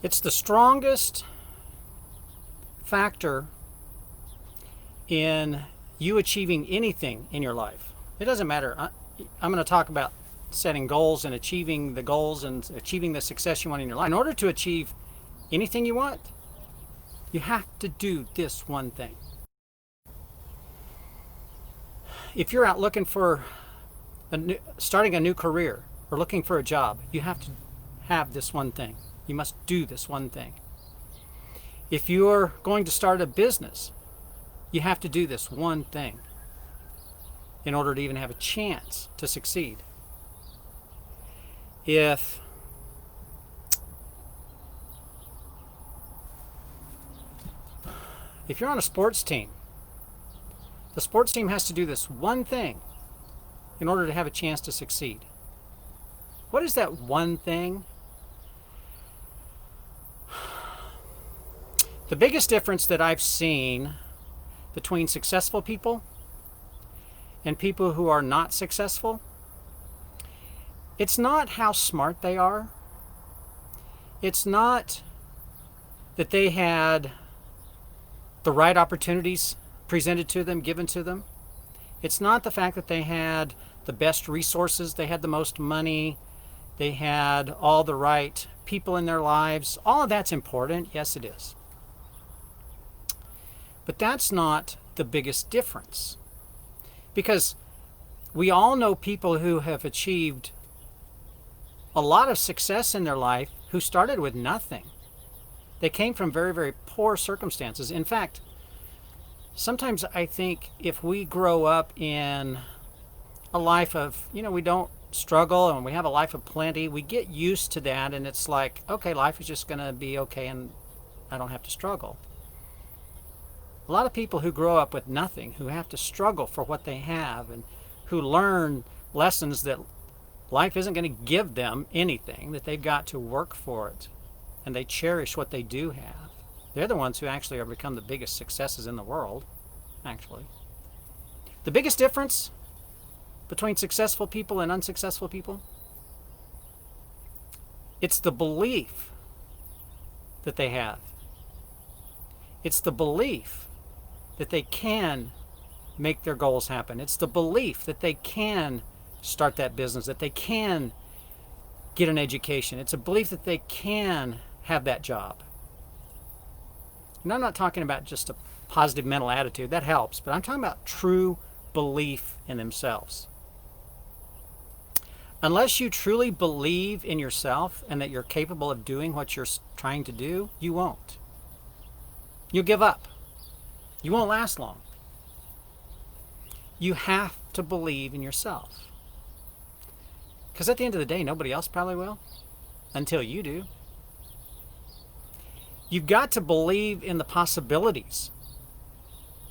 It's the strongest factor in you achieving anything in your life. It doesn't matter. I'm going to talk about setting goals and achieving the goals and achieving the success you want in your life. In order to achieve anything you want, you have to do this one thing. If you're out looking for starting a new career or looking for a job, you have to have this one thing. You must do this one thing. If you're going to start a business, you have to do this one thing in order to even have a chance to succeed. If you're on a sports team, the sports team has to do this one thing in order to have a chance to succeed. What is that one thing? The biggest difference that I've seen between successful people and people who are not successful, it's not how smart they are. It's not that they had the right opportunities presented to them, given to them. It's not the fact that they had the best resources, they had the most money, they had all the right people in their lives. All of that's important. Yes, it is. But that's not the biggest difference. Because we all know people who have achieved a lot of success in their life who started with nothing. They came from very, very poor circumstances. In fact, sometimes I think if we grow up in a life of, we don't struggle and we have a life of plenty, we get used to that, and it's like, okay, life is just going to be okay and I don't have to struggle. A lot of people who grow up with nothing, who have to struggle for what they have, and who learn lessons that life isn't going to give them anything, that they've got to work for it, and they cherish what they do have. They're the ones who actually have become the biggest successes in the world, actually. The biggest difference between successful people and unsuccessful people, it's the belief that they have. It's the belief that they can make their goals happen. It's the belief that they can start that business, that they can get an education. It's a belief that they can have that job. And I'm not talking about just a positive mental attitude. That helps. But I'm talking about true belief in themselves. Unless you truly believe in yourself and that you're capable of doing what you're trying to do, you won't. You'll give up. You won't last long. You have to believe in yourself. Because at the end of the day, nobody else probably will, until you do. You've got to believe in the possibilities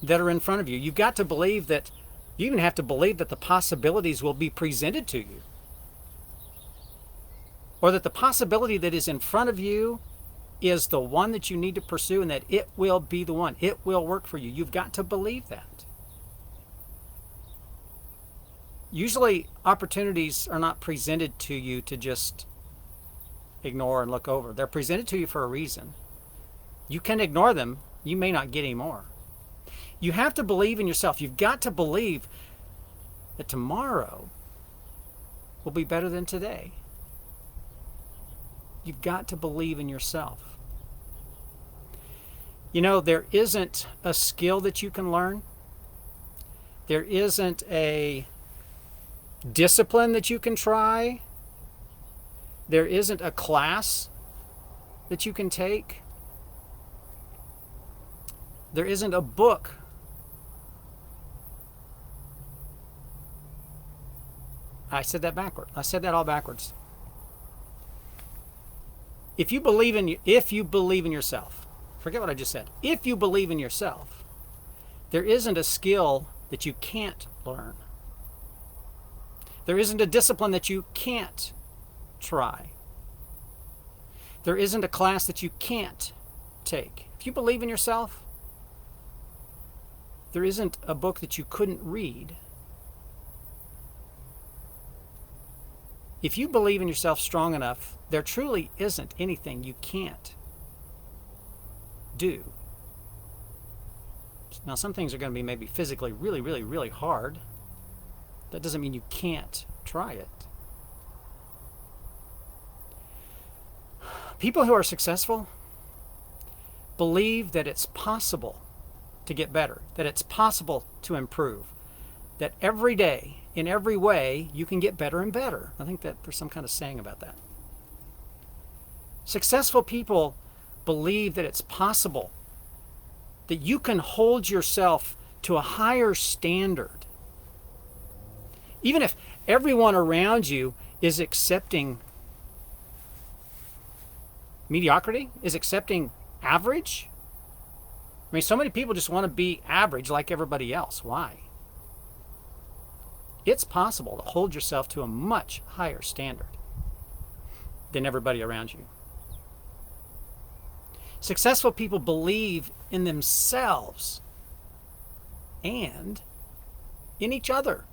that are in front of you. You've got to believe that, you even have to believe that the possibilities will be presented to you. Or that the possibility that is in front of you is the one that you need to pursue, and that it will be the one. It will work for you. You've got to believe that. Usually opportunities are not presented to you to just ignore and look over. They're presented to you for a reason. You can ignore them. You may not get any more. You have to believe in yourself. You've got to believe that tomorrow will be better than today. You've got to believe in yourself. There isn't a skill that you can learn. There isn't a discipline that you can try. There isn't a class that you can take. There isn't a book. I said that backward. I said that all backwards. If you believe in yourself, forget what I just said. If you believe in yourself, there isn't a skill that you can't learn. There isn't a discipline that you can't try. There isn't a class that you can't take. If you believe in yourself, there isn't a book that you couldn't read. If you believe in yourself strong enough, there truly isn't anything you can't do. Now, some things are going to be maybe physically really, really, really hard. That doesn't mean you can't try it. People who are successful believe that it's possible to get better, that it's possible to improve, that every day, in every way, you can get better and better. I think that there's some kind of saying about that. Successful people believe that it's possible, that you can hold yourself to a higher standard. Even if everyone around you is accepting mediocrity, is accepting average. I mean, so many people just want to be average like everybody else. Why? It's possible to hold yourself to a much higher standard than everybody around you. Successful people believe in themselves and in each other.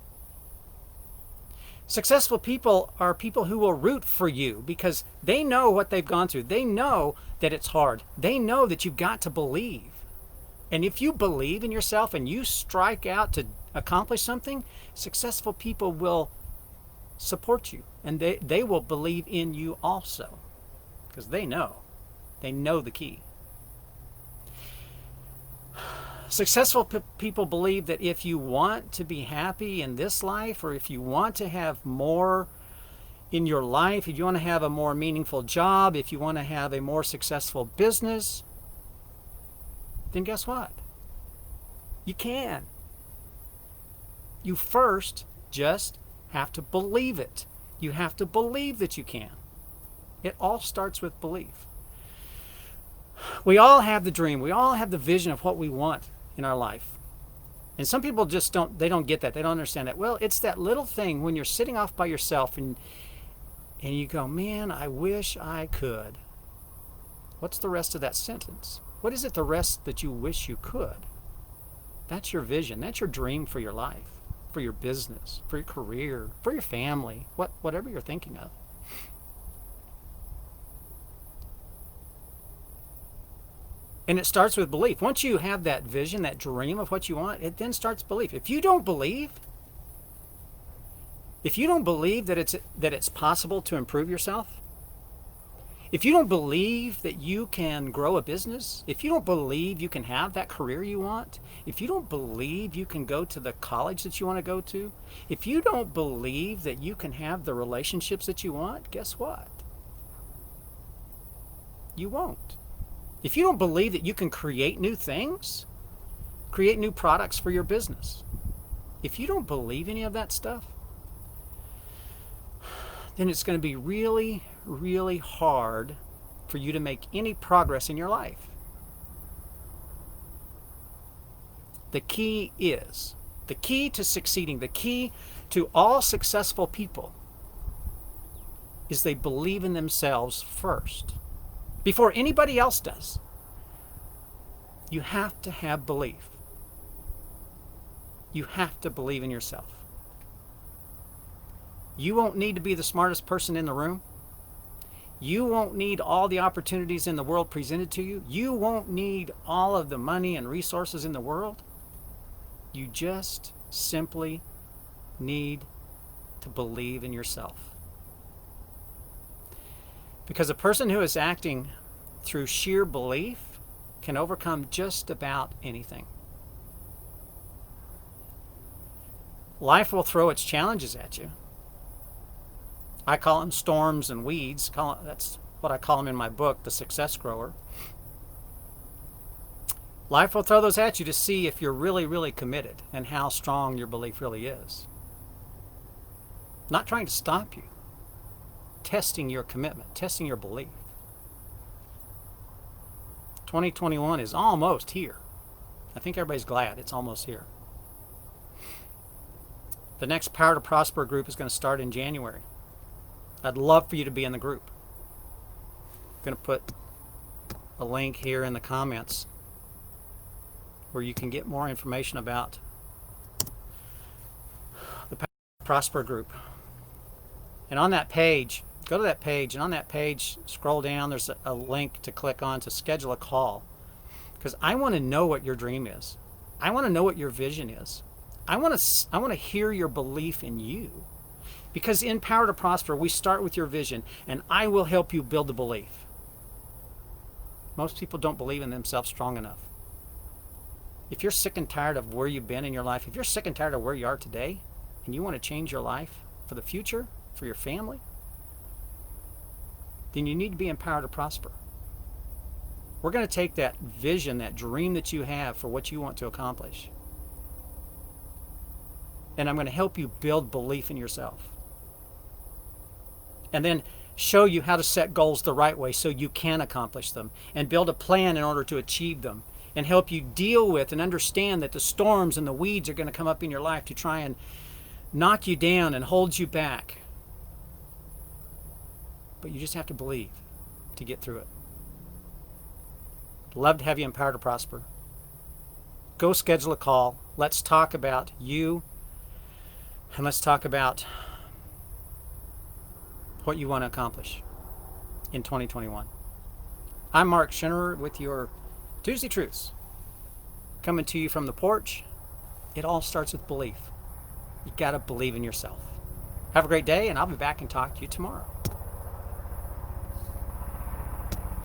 Successful people are people who will root for you because they know what they've gone through. They know that it's hard. They know that you've got to believe. And if you believe in yourself and you strike out to accomplish something, successful people will support you. And they will believe in you also because they know. They know the key. Successful people believe that if you want to be happy in this life, or if you want to have more in your life, if you want to have a more meaningful job, if you want to have a more successful business, then guess what? You can. You first just have to believe it. You have to believe that you can. It all starts with belief. We all have the dream. We all have the vision of what we want in our life. And some people just don't get that. They don't understand that. Well, it's that little thing when you're sitting off by yourself and you go, man, I wish I could. What's the rest of that sentence? What is it the rest that you wish you could? That's your vision. That's your dream for your life, for your business, for your career, for your family, whatever you're thinking of. And it starts with belief. Once you have that vision, that dream of what you want, it then starts belief. If you don't believe that it's possible to improve yourself, if you don't believe that you can grow a business, if you don't believe you can have that career you want, if you don't believe you can go to the college that you want to go to, if you don't believe that you can have the relationships that you want, guess what? You won't. If you don't believe that you can create new things, create new products for your business, if you don't believe any of that stuff, then it's going to be really, really hard for you to make any progress in your life. The key to succeeding, the key to all successful people is they believe in themselves first. Before anybody else does. You have to have belief. You have to believe in yourself. You won't need to be the smartest person in the room. You won't need all the opportunities in the world presented to you. You won't need all of the money and resources in the world. You just simply need to believe in yourself. Because a person who is acting through sheer belief can overcome just about anything. Life will throw its challenges at you. I call them storms and weeds. That's what I call them in my book, The Success Grower. Life will throw those at you to see if you're really, really committed and how strong your belief really is. Not trying to stop you. Testing your commitment, testing your belief. 2021 is almost here. I think everybody's glad it's almost here. The next Power to Prosper group is going to start in January. I'd love for you to be in the group. I'm going to put a link here in the comments where you can get more information about the Power to Prosper group. And on that page, go to that page, and on that page, scroll down. There's a link to click on to schedule a call. Because I want to know what your dream is. I want to know what your vision is. I want to hear your belief in you. Because in Power to Prosper, we start with your vision, and I will help you build the belief. Most people don't believe in themselves strong enough. If you're sick and tired of where you've been in your life, if you're sick and tired of where you are today, and you want to change your life for the future, for your family, then you need to be empowered to prosper. We're going to take that vision, that dream that you have for what you want to accomplish, and I'm going to help you build belief in yourself. And then show you how to set goals the right way so you can accomplish them, and build a plan in order to achieve them, and help you deal with and understand that the storms and the weeds are going to come up in your life to try and knock you down and hold you back. But you just have to believe to get through it. Love to have you empowered to prosper. Go schedule a call. Let's talk about you, and let's talk about what you want to accomplish in 2021. I'm Mark Schinnerer with your Tuesday Truths, coming to you from the porch. It all starts with belief. You got to believe in yourself. Have a great day, and I'll be back and talk to you tomorrow.